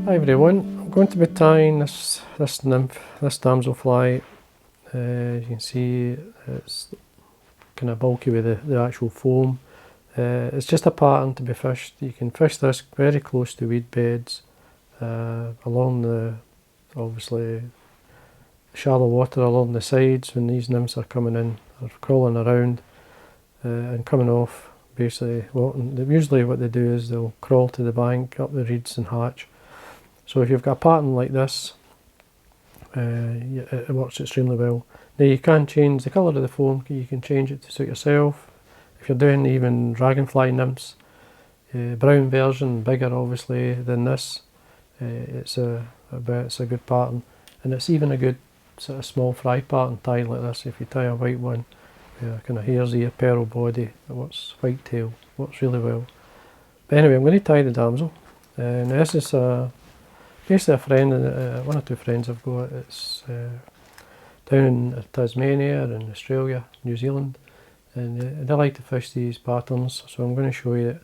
Hi everyone, I'm going to be tying this nymph, this damselfly. You can see it's kind of bulky with the actual foam. It's just a pattern to be fished. You can fish this very close to weed beds, along the, obviously, shallow water along the sides when these nymphs are coming in, or crawling around and coming off. Basically, usually what they do is they'll crawl to the bank, up the reeds and hatch. So if you've got a pattern like this, it works extremely well. Now you can change the colour of the foam, you can change it to suit yourself. If you're doing even dragonfly nymphs, brown version, bigger obviously than this, it's a good pattern. And it's even a good sort of small fry pattern tied like this. If you tie a white one, kind of hare's ear, pearl body, it works, white tail, works really well. But anyway, I'm going to tie the damsel. Now this is basically a friend, one or two friends I've got. It's down in Tasmania and Australia, New Zealand, and they like to fish these patterns. So I'm going to show you that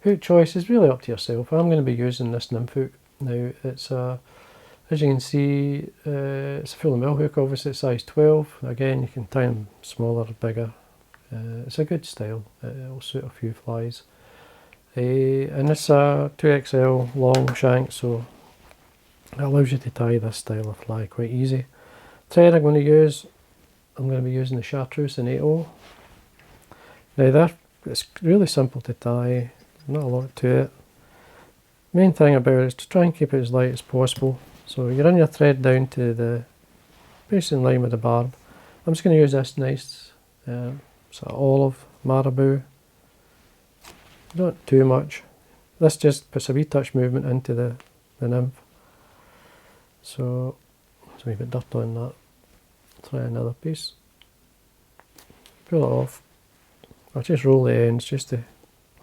hook choice is really up to yourself. I'm going to be using this nymph hook. Now it's as you can see, it's a full mill hook, obviously it's size 12. Again, you can tie them smaller or bigger. It's a good style. It'll suit a few flies. And it's a 2XL long shank, so it allows you to tie this style of fly quite easy. Thread I'm going to be using the Chartreuse in 8/0. Now it's really simple to tie, not a lot to it. Main thing about it is to try and keep it as light as possible. So you run your thread down to the base in line with the barb. I'm just going to use this nice sort of olive Marabou. Not too much. This just puts a wee touch movement into the nymph. So there's a wee bit of dirt on that. Try another piece. Pull it off. I'll just roll the ends just to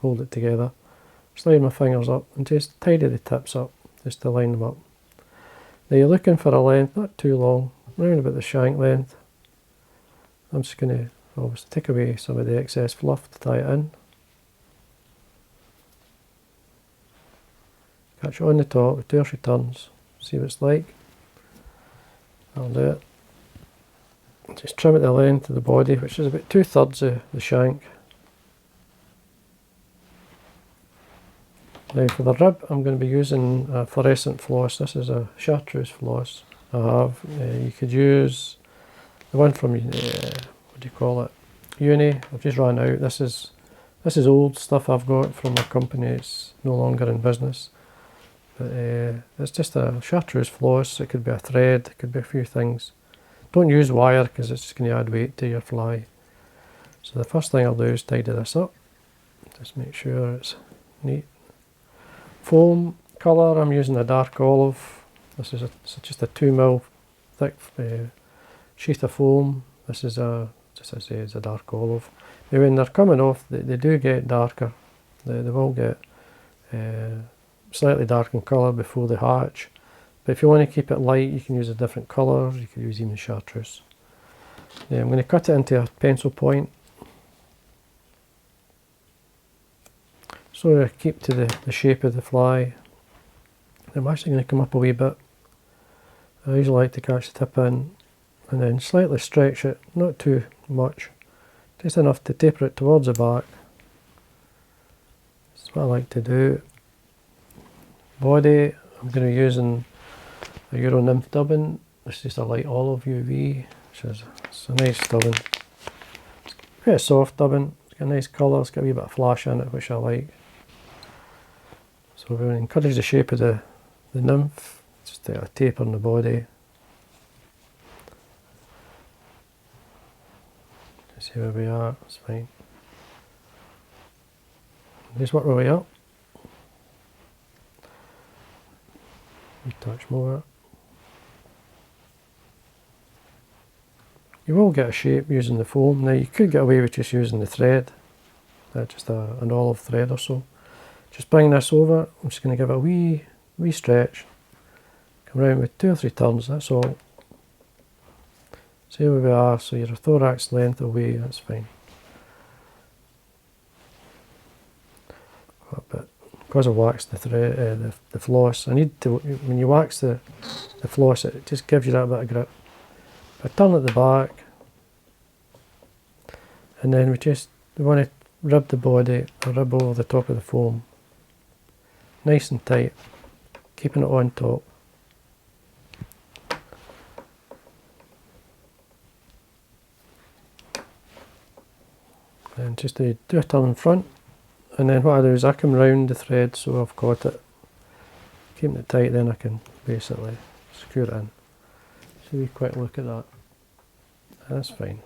hold it together. Slide my fingers up and just tidy the tips up just to line them up. Now you're looking for a length, not too long, around about the shank length. I'm just going to obviously take away some of the excess fluff to tie it in. Catch it on the top with 2 or 3 turns, see what it's like. I'll do it. Just trim at the length of the body, which is about 2/3 of the shank. Now for the rib, I'm going to be using a fluorescent floss. This is a Chartreuse floss I have. You could use the one from, what do you call it, Uni. I've just ran out. This is old stuff I've got from a company. It's no longer in business. But it's just a Chartreuse floss. It could be a thread, it could be a few things. Don't use wire because it's just going to add weight to your fly. So the first thing I'll do is tidy this up. Just make sure it's neat. Foam colour, I'm using a dark olive. This is just a 2mm thick sheath of foam. This is just as I say, it's a dark olive. Now when they're coming off, they do get darker. They will get slightly dark in colour before they hatch. But if you want to keep it light, you can use a different colour. You could use even chartreuse. Now I'm going to cut it into a pencil point. So I keep to the shape of the fly. I'm actually going to come up a wee bit. I usually like to catch the tip in and then slightly stretch it, not too much, just enough to taper it towards the back. That's what I like to do. Body, I'm going to be using a Euro Nymph dubbing. It's just a light olive UV, it's a nice dubbing. It's quite a soft dubbing, it's got a nice colour, it's got a wee bit of flash in it, which I like. So we're going to encourage the shape of the nymph, just a taper in the body. See where we are, it's fine. Just work our way up. A touch more. You will get a shape using the foam. Now you could get away with just using the thread, just an olive thread or so. Just bring this over, I'm just going to give it a wee stretch. Come around with 2 or 3 turns, that's all. See where we are, so your thorax length away, that's fine. Quite a bit because I waxed the thread, the floss, I need to, when you wax the floss, it just gives you that bit of grip. I turn at the back, and then we want to rib the body, or rib over the top of the foam, nice and tight, keeping it on top. And just to do a turn in front, and then what I do is I come round the thread so I've got it, keeping it tight, then I can basically screw it in. So we quick look at that. That's fine.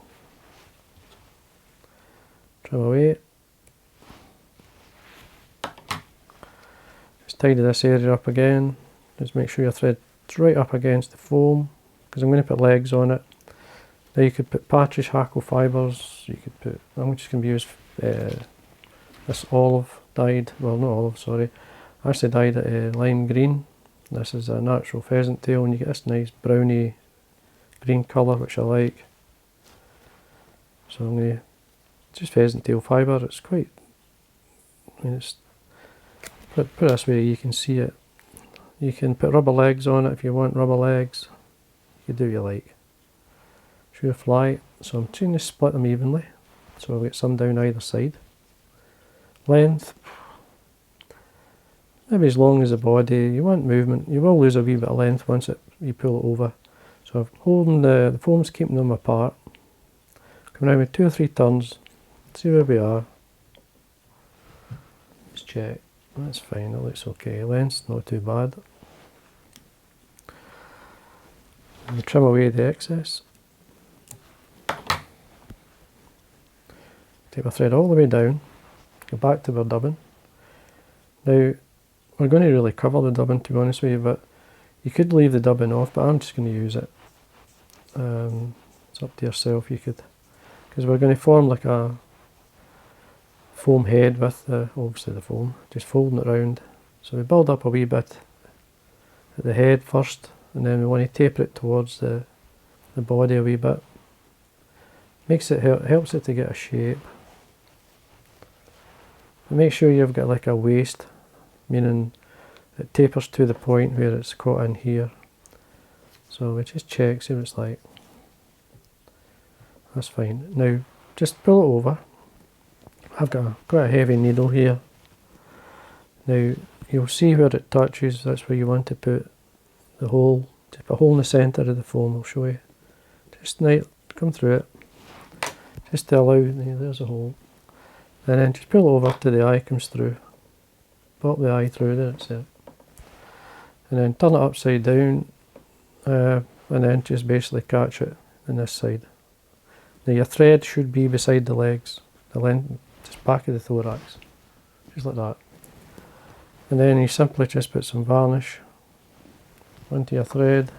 Trim away. Just tidy this area up again. Just make sure your thread's right up against the foam, because I'm going to put legs on it. Now you could put partridge hackle fibres, you could put, I'm just going to use this olive dyed, well not olive, sorry, I actually dyed it lime green. This is a natural pheasant tail, and you get this nice browny green colour, which I like. So I'm going to, just pheasant tail fibre, it's quite, I mean it's, put it this way you can see it. You can put rubber legs on it if you want rubber legs, you can do what you like. Sure fly, so I'm trying to split them evenly, so I'll get some down either side. Length, maybe as long as the body. You want movement, you will lose a wee bit of length once you pull it over. So I'm holding the foam's keeping them apart. Come around with 2 or 3 turns, see where we are. Just check, that's fine, that looks okay. Length's not too bad. And trim away the excess. Take my thread all the way down, go back to our dubbing. Now, we're going to really cover the dubbing, to be honest with you, but you could leave the dubbing off, but I'm just going to use it. It's up to yourself, you could, because we're going to form like a foam head with obviously the foam, just folding it round. So we build up a wee bit at the head first, and then we want to taper it towards the body a wee bit. Makes it, helps it to get a shape. Make sure you've got like a waist, meaning it tapers to the point where it's caught in here. So we just check, see what it's like. That's fine. Now just pull it over. I've got quite a heavy needle here. Now you'll see where it touches, that's where you want to put the hole. Just put a hole in the centre of the foam, I'll show you. Just come through it. Just to allow, there's a hole. And then just pull over till the eye comes through. Pop the eye through, there it's it. And then turn it upside down, and then just basically catch it on this side. Now your thread should be beside the legs, the length, just back of the thorax, just like that. And then you simply just put some varnish onto your thread,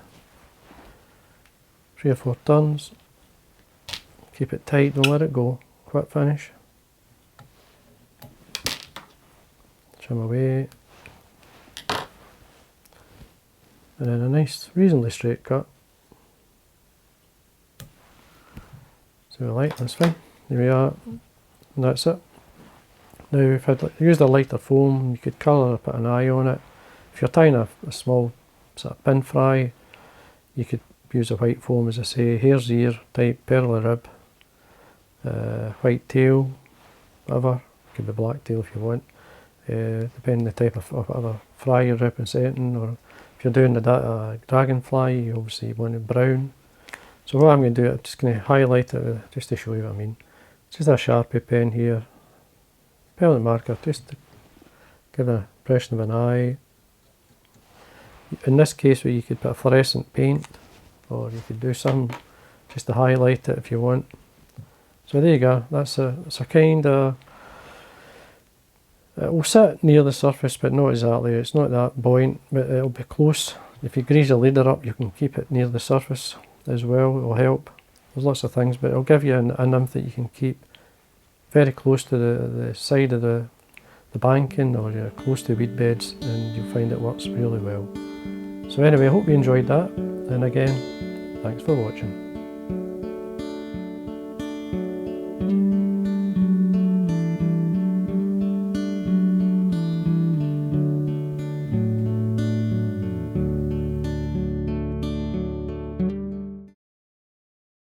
3 or 4 turns, keep it tight, don't let it go, quick finish. Trim away, and then a nice, reasonably straight cut. So we like, that's fine. There we are, and that's it. Now if I'd used a lighter foam, you could colour or put an eye on it. If you're tying a small sort of pin fry, you could use a white foam, as I say, hare's ear type, pearl of rib, white tail, whatever, could be black tail if you want. Depending on the type of other fry you're representing, or if you're doing the dragonfly, you obviously want it brown. So what I'm going to do, I'm just going to highlight it just to show you what I mean. It's just a Sharpie pen here, permanent marker, just to give an impression of an eye. In this case, you could put a fluorescent paint, or you could do some just to highlight it if you want. So there you go, it's a kind of, it will sit near the surface, but not exactly, it's not that buoyant, but it'll be close. If you grease the leader up, you can keep it near the surface as well, it'll help. There's lots of things, but it'll give you a nymph that you can keep very close to the side of the banking, or you're close to weed beds, and you'll find it works really well. So anyway, I hope you enjoyed that, and again, thanks for watching.